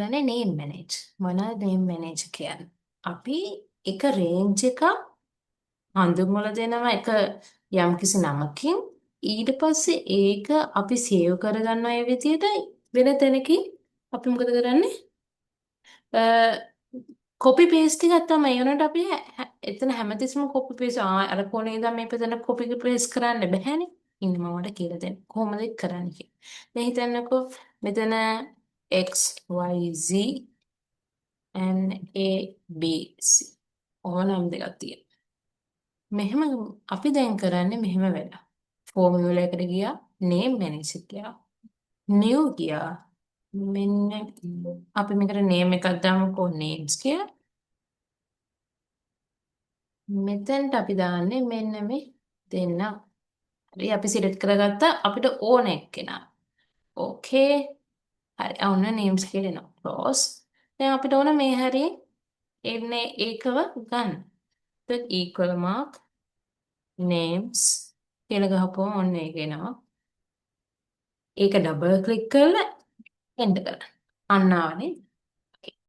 කියන්නේ name manage. මොනවද name manage කියන්නේ? අපි එක range එකක් හඳුන්වලා දෙනවා එක යම්කිසි නමකින් ඊට පස්සේ ඒක අපි සේව් කරගන්නවා ඒ විදිහට වෙන තැනකින් අපි මොකද කරන්නේ? කොපි පේස්ට් එකක් තමයි. ඒ උනට අපි එතන හැමතිස්සෙම කොපි පේස්ට් අර කොනේ ඉඳන් මේ පැත්තට කොපි පේස්ට් කරන්න බැහැනේ. ඉන්න මම ඔයාලට කියලා දෙන්න. කොහොමද ඒක කරන්නේ කියලා. දැන් හිතන්නකෝ මෙතන x y z and a b c ඕනම් දෙකක් තියෙනවා. මෙහෙම අපි දැන් කරන්නේ මෙහෙම වැඩ. ෆෝමියුලා එකට ගියා, name manager ගියා, new ගියා. මෙන්න අපි මේකට name එකක් දාමුකෝ names කියලා. මෙතෙන්ට අපි දාන්නේ මෙන්න මේ දෙන්න. හරි අපි සිලෙක්ට් කරගත්තා අපිට ඕන එක්කෙනා. ඕකේ. හරි. ඔන්න names කියලා එනවා. close. දැන් අපිට ඕන මේ හරිය එන්නේ ඒකව ගන්න. then equal mark names කියලා ගහපුවම ඔන්න ඒක එනවා. ඒක ඩබල් ක්ලික් කරලා එන්ටර් කරන්න. අන්න ආවනේ.